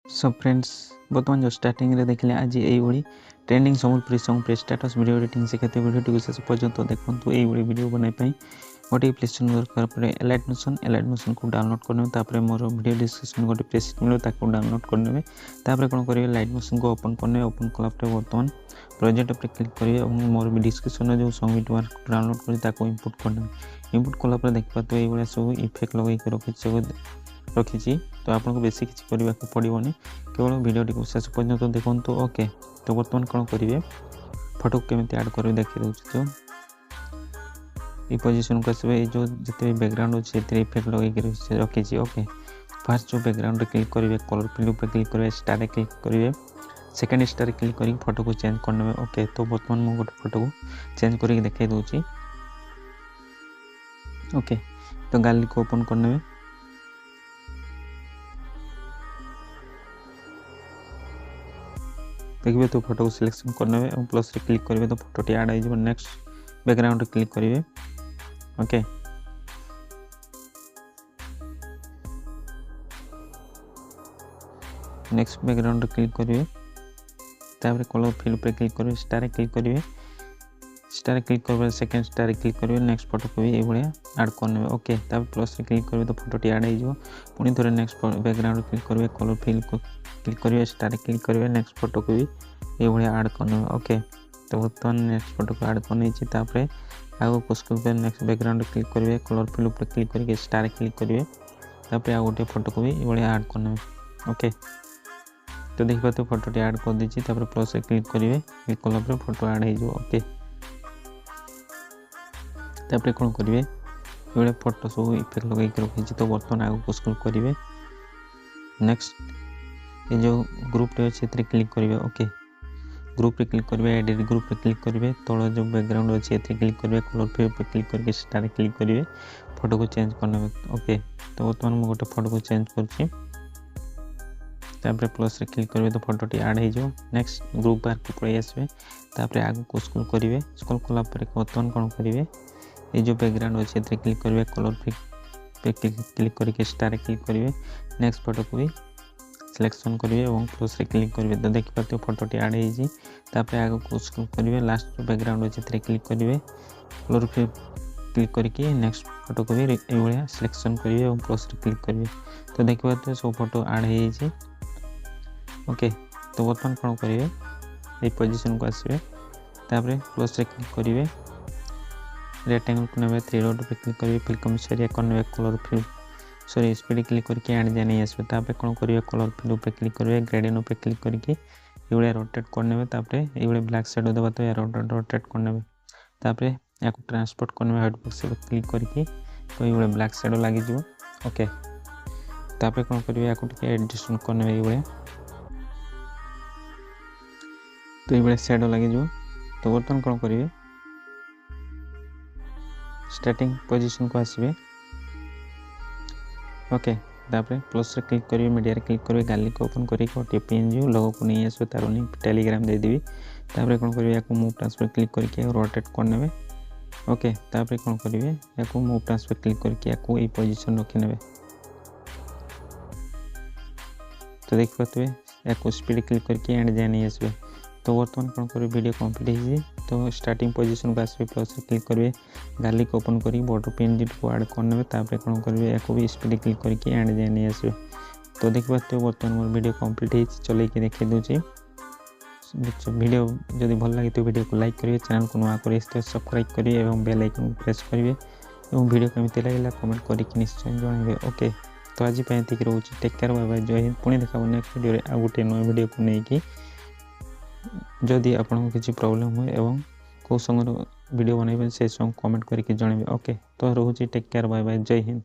So friends बर्तमान जो starting रे देखले आज ये ओडी ट्रेंडिंग संबलपुरी सॉन्ग प्रे स्टेटस वीडियो एडिटिंग सिखाते वीडियो को शेष पर्यंत देखंतु ए ओडी वीडियो बनाई पई गोटे प्ले स्टोर दरकार परे एलाइट मोशन को डाउनलोड करने तापर मोर वीडियो डिस्क्रिप्शन गोटे प्रेसेट मिलो ताको डाउनलोड करने तापर कोन करिवे लाइट मोशन को ओपन करने ओपन कला पर वर्तमान प्रोजेक्ट पर क्लिक करिवे और मोर डिस्क्रिप्शन जो सॉन्ग वीडियो डाउनलोड करी ताको इंपोर्ट करने इंपोर्ट कला पर देखबा तो ए बळे सब इफेक्ट लगाई के रखी तो आपको बेसी किसी करने को पड़ोनी केवल वीडियो को शेष पर्यंत देखो तो ओके। तो बर्तमान कौन करेंगे फोटो केमी ऐड कर देखी दूँ तो ये पोजिशन को आसवे जो जिते बैकग्राउंड अच्छे इफेक्ट लगे रखी ओके। फास्ट जो बैकग्राउंड क्लिक करेंगे कलर फिल पर क्लिक करेंगे स्टार क्लिक करेंगे सेकेंड स्टार क्लिक कर फोटो को चेंज करने ओके। तो बर्तमान मुझे गोटे फोटो को चेंज कर देखा दूसरी ओके। तो गैलरी को ओपन करने देखिए तो फोटो को सिलेक्शन करने और प्लस रे क्लिक करेंगे तो फोटो ऐड हो नेक्स्ट बैकग्राउंड क्लिक करेंगे ओके। नेक्स्ट बैकग्राउंड क्लिक करेंगे तापर कलर फिल पे क्लिक करेंगे स्टार क्लिक करेंगे स्टार क्लिक कर सेकेंड स्टार क्लिक करेंगे नेक्स्ट फोटो को भी ये ऐड करने ओके। तापर प्लस रे क्लिक करेंगे तो फोटो ऐड हो पुणी थे नेक्स्ट बैकग्राउंड क्लिक करेंगे कलर फिल को क्लिक करेंगे स्टार क्लिक करेंगे नेक्स्ट फोटो को भी ये ऐड करने ओके। तो बर्तमान नेक्स्ट फोटो को ऐड करने तापर आगे पोस्कल पे नेक्स्ट बैकग्राउंड क्लिक करेंगे कलर फिल पर क्लिक करके स्टार क्लिक करेंगे तापर आ गोटे फोटो को भी ये ऐड करने ओके। तो देखिए तो फोटो ऐड कर दीजिए तापर प्लस क्लिक करेंगे कलर पर फोटो ऐड हो ओके। तापर कौन करेंगे ये फोटो सब इफेक्ट लगे रखी तो बर्तमान आगे पोस्कल करेंगे नेक्स्ट ये जो ग्रुप अच्छे क्लिक करेंगे ओके। ग्रुप रे क्लिक करेंगे एडिट ग्रुप रे क्लिक करेंगे तल जो बैकग्राउंड अच्छे क्लिक करेंगे कलर फिल पर क्लिक करके स्टार क्लिक करेंगे फोटो को चेंज करने ओके। तो बर्तमान मुझे गोटे फोटो को चेंज कर प्लस रे क्लिक करेंगे तो फोटो ऐड हो नेक्स्ट ग्रुप बार को पड़े आसवे तापर आगे को स्क्रॉल करेंगे स्क्रॉल कला बर्तमान कौन करेंगे ये जो बैकग्राउंड अच्छे क्लिक करेंगे कलर फिल पे क्लिक करके स्टार क्लिक करेंगे नेक्स्ट फोटो को भी सिलेक्शन करेंगे और प्लस रे क्लिक करेंगे तो देखिए पाते फोटो ऐड होपर आगे को स्क्रॉल करेंगे लास्ट बैकग्राउंड अच्छे क्लिक करेंगे कलर फिल क्लिक करके नेक्स्ट फोटो को भी ये सिलेक्शन करेंगे और प्लस रे क्लिक करेंगे तो देखिए पाते सब फोटो ऐड हो ओके। तो बर्तमान कौन करेंगे ये पोजिशन को आसवे तापर प्लस रे क्लिक करेंगे रेक्टेंगल को ने थ्री डॉट पे क्लिक करेंगे फिल कमिश्नरिया करने colour fill sorry speed click करके ऐड जाए नहीं आसवे तापर कौन करेंगे कलर फिल पे क्लिक करेंगे ग्रेडियंट पे क्लिक करके ये रोटेट करने तापर ये ब्लैक शेडो देवा तो रोटेट करने तापर या ट्रांसपोर्ट करने हेड बॉक्स पे क्लिक करके तो ये ब्लैक शेडो लगी ओके। तापर कौन करेंगे या एडजस्टमेंट करने ये तो ये शेडो लगी तो बर्तमान कौन करेंगे स्टार्टिंग पोजीशन को आसवे ओके। तापर प्लस रे क्लिक करेंगे मीडिया क्लिक करेंगे गैलरी को ओपन करके गोटे पीएनजी लोगो को नहीं आसवे तार टेलीग्राम देदेवी तापर कौन करेंगे या मूव ट्रांसफर क्लिक करके रोटेट करने ओके। तापर कौन करेंगे या मूव ट्रांसफर क्लिक करके या पोजीशन रखिने तो देख पाते या स्पीड क्लिक करके एंड जाए नहीं आसवे। तो बर्तमान कौन करेंगे वीडियो कंप्लीट हो तो स्टार्टिंग पोजीशन को आसवे प्लस क्लिक करेंगे गैलरी को ओपन करी बॉर्डर पीएनजी को ऐड करने तापर कौन करेंगे या भी स्पीड क्लिक करके एंड जाए नहीं आसवे। तो देख पाते बर्तमान मोर वीडियो कंप्लीट हो चल देखी दूसरी वीडियो जदि भल लगे तो वीडियो को लाइक करेंगे चैनल को नुआ कर सब्सक्राइब करेंगे और बेल आइकन को प्रेस करेंगे और वीडियो केमी लगे कमेंट करके निश्चय जनइबे ओके। तो आज रोचे टेक केयर बाय बाय जय हिंद पुणी देखा नेक्स्ट वीडियो आ गोटे नुआ वीडियो को लेकिन जदि आपको किसी प्रॉब्लम हुए एवं कौ संग वीडियो बनइबे से सॉन्ग कमेंट करके जनइबे ओके। तो रोचे टेक केयर बाय बाय जय हिंद।